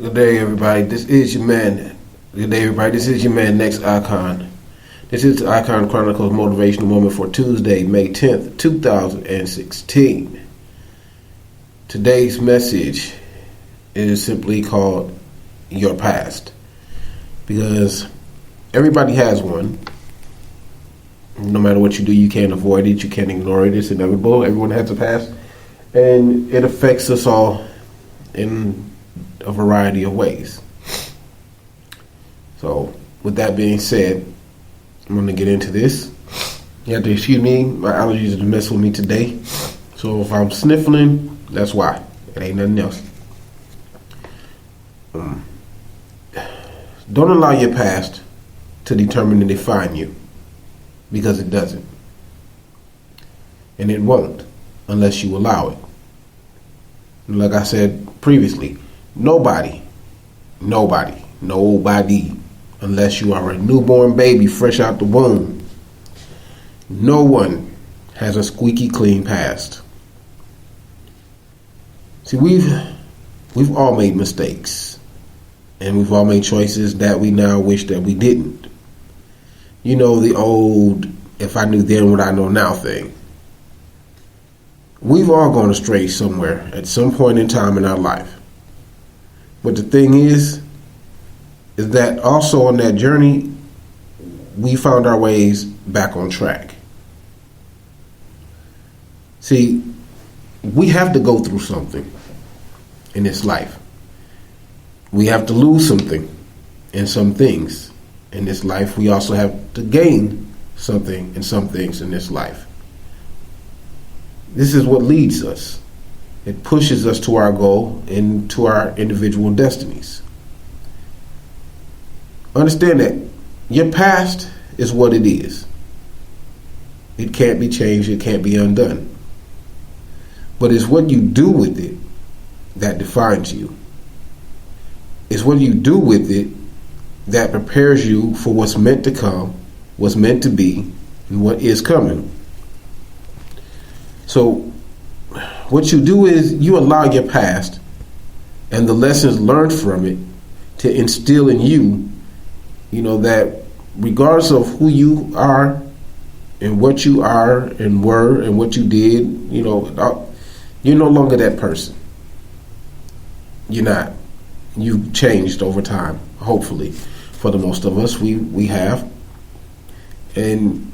Good day, everybody. This is your man. Good day, everybody. This is your man, Next Icon. This is the Icon Chronicles Motivational Moment for Tuesday, May 10th, 2016. Today's message is simply called Your Past. Because everybody has one. No matter what you do, you can't avoid it. You can't ignore it. It's inevitable. Everyone has a past. And it affects us all in a variety of ways. So, with that being said, I'm going to get into this. You have to excuse me. My allergies are messing with me today. So, if I'm sniffling, that's why. It ain't nothing else. Don't allow your past to determine and define you, because it doesn't. And it won't unless you allow it. And like I said previously, nobody, unless you are a newborn baby fresh out the womb, no one has a squeaky clean past. See, we've all made mistakes, and we've all made choices that we now wish that we didn't. You know, the old "if I knew then what I know now" thing. We've all gone astray somewhere at some point in time in our life. But the thing is that also on that journey, we found our ways back on track. See, we have to go through something in this life. We have to lose something and some things in this life. We also have to gain something and some things in this life. This is what leads us. It pushes us to our goal and to our individual destinies. Understand that your past is what it is. It can't be changed. It can't be undone. But it's what you do with it that defines you. It's what you do with it that prepares you for what's meant to come, what's meant to be, and what is coming. So what you do is you allow your past and the lessons learned from it to instill in you, that regardless of who you are and what you are and were and what you did, you're no longer that person. You're not. You've changed over time, hopefully. For the most of us, we have. And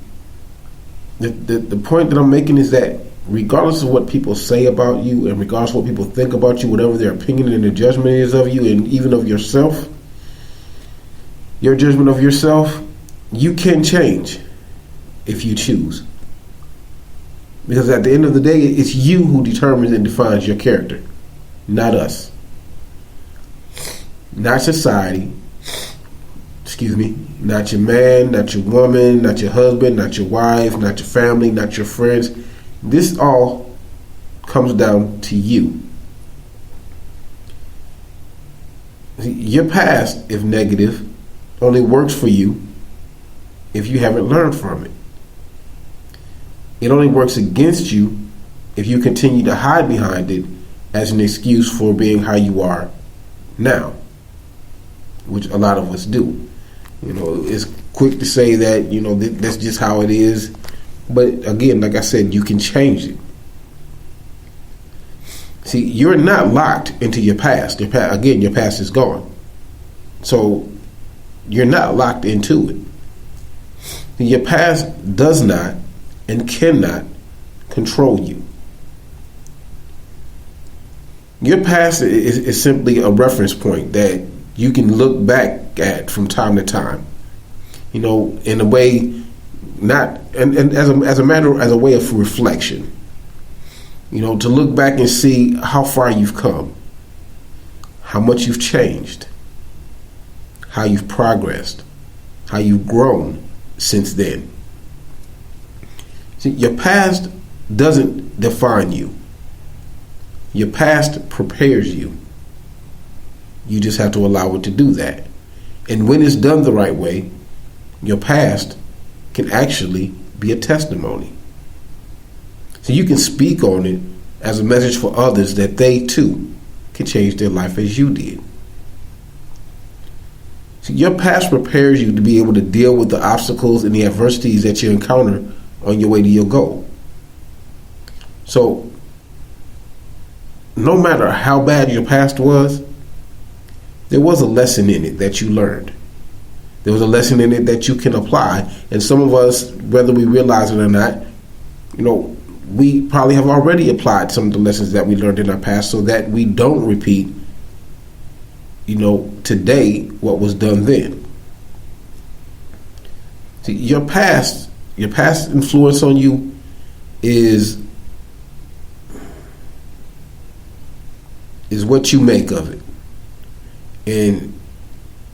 the point that I'm making is that regardless of what people say about you and regardless of what people think about you, whatever their opinion and their judgment is of you and even of yourself, your judgment of yourself, you can change if you choose. Because at the end of the day, it's you who determines and defines your character, not us. Not society, not your man, not your woman, not your husband, not your wife, not your family, not your friends. This all comes down to you. Your past, if negative, only works for you if you haven't learned from it. It only works against you if you continue to hide behind it as an excuse for being how you are now, which a lot of us do. It's quick to say that, that's just how it is. But again, like I said, you can change it. See, you're not locked into your past. Your past is gone. So you're not locked into it. Your past does not and cannot control you. Your past is simply a reference point that you can look back at from time to time. In a way, not and as a way of reflection. To look back and see how far you've come, how much you've changed, how you've progressed, how you've grown since then. See, your past doesn't define you. Your past prepares you. You just have to allow it to do that. And when it's done the right way, your past can actually be a testimony. So you can speak on it as a message for others that they too can change their life as you did. See, your past prepares you to be able to deal with the obstacles and the adversities that you encounter on your way to your goal. So, no matter how bad your past was, there was a lesson in it that you learned. There was a lesson in it that you can apply. And some of us, whether we realize it or not, we probably have already applied some of the lessons that we learned in our past so that we don't repeat, today what was done then. See, your past influence on you is what you make of it. And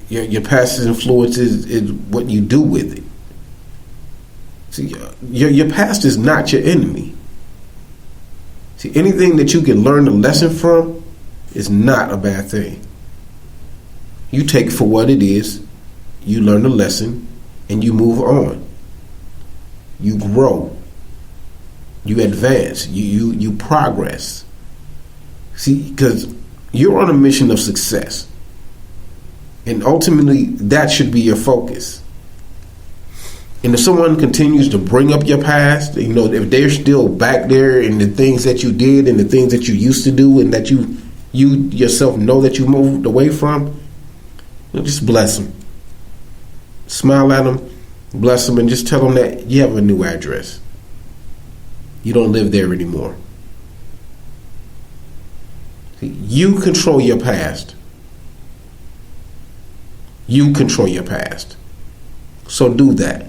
your past influence is what you do with it. See, your past is not your enemy. See, anything that you can learn a lesson from is not a bad thing. You take it for what it is, you learn the lesson, and you move on. You grow. You advance. You progress. See, because you're on a mission of success. And ultimately, that should be your focus. And if someone continues to bring up your past, if they're still back there in the things that you did and the things that you used to do and that you yourself know that you moved away from, just bless them. Smile at them, bless them, and just tell them that you have a new address. You don't live there anymore. You control your past. You control your past. So do that.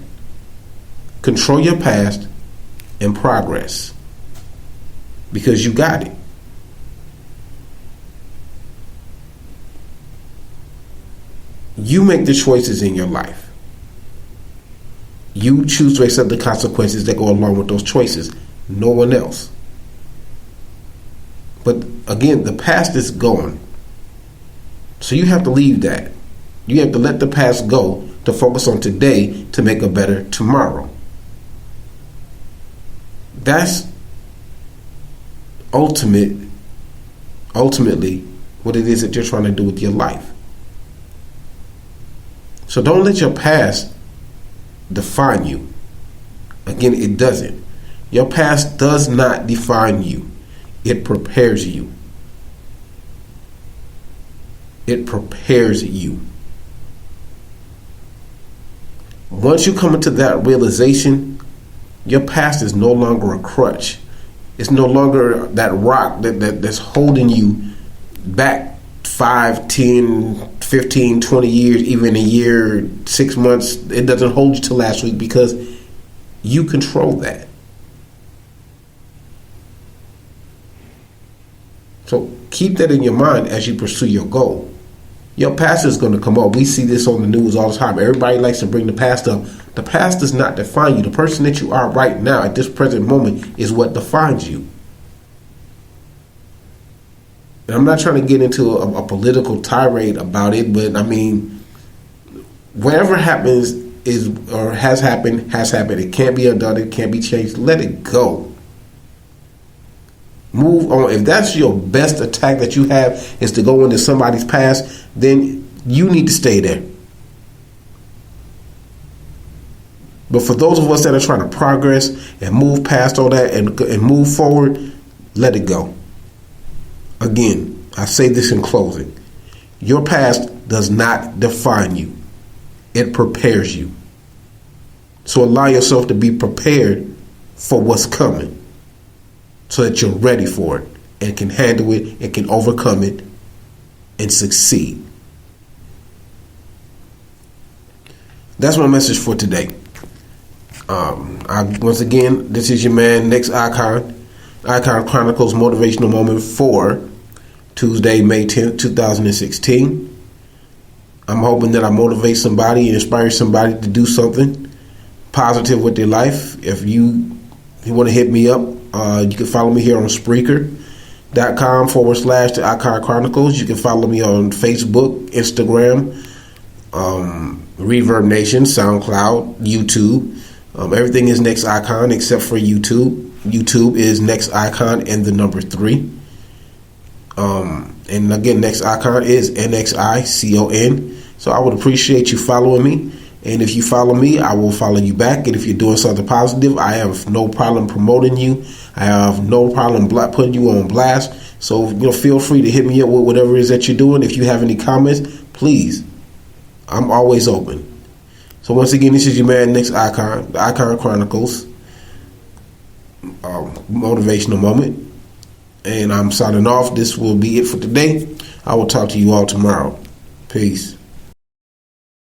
Control your past and progress. Because you got it. You make the choices in your life. You choose to accept the consequences that go along with those choices. No one else. But again, the past is gone. So you have to leave that. You have to let the past go to focus on today to make a better tomorrow. That's ultimately what it is that you're trying to do with your life. So don't let your past define you. Again, it doesn't. Your past does not define you. It prepares you. It prepares you. Once you come into that realization, your past is no longer a crutch. It's no longer that rock that's holding you back 5, 10, 15, 20 years, even a year, 6 months. It doesn't hold you to last week because you control that. So keep that in your mind as you pursue your goal. Your past is going to come up. We see this on the news all the time. Everybody likes to bring the past up. The past does not define you. The person that you are right now at this present moment is what defines you. And I'm not trying to get into a political tirade about it, but I mean, whatever happens is or has happened, has happened. It can't be undone. It can't be changed. Let it go. Move on. If that's your best attack that you have is to go into somebody's past, then you need to stay there. But for those of us that are trying to progress and move past all that and move forward, let it go. Again, I say this in closing. Your past does not define you. It prepares you. So allow yourself to be prepared for what's coming so that you're ready for it and can handle it and can overcome it and succeed. That's my message for today. Once again, this is your man, Next Icon Chronicles Motivational Moment for Tuesday, May 10th, 2016. I'm hoping that I motivate somebody and inspire somebody to do something positive with their life. If you want to hit me up, you can follow me here on Spreaker.com/The Icon Chronicles. You can follow me on Facebook, Instagram, Reverb Nation, SoundCloud, YouTube. Everything is Next Icon except for YouTube. YouTube is Next Icon and the number 3. And again, Next Icon is NXICON. So I would appreciate you following me. And if you follow me, I will follow you back. And if you're doing something positive, I have no problem promoting you. I have no problem putting you on blast. So, feel free to hit me up with whatever it is that you're doing. If you have any comments, please. I'm always open. So once again, this is your man, Nick's Icon, the Icon Chronicles, motivational moment. And I'm signing off. This will be it for today. I will talk to you all tomorrow. Peace.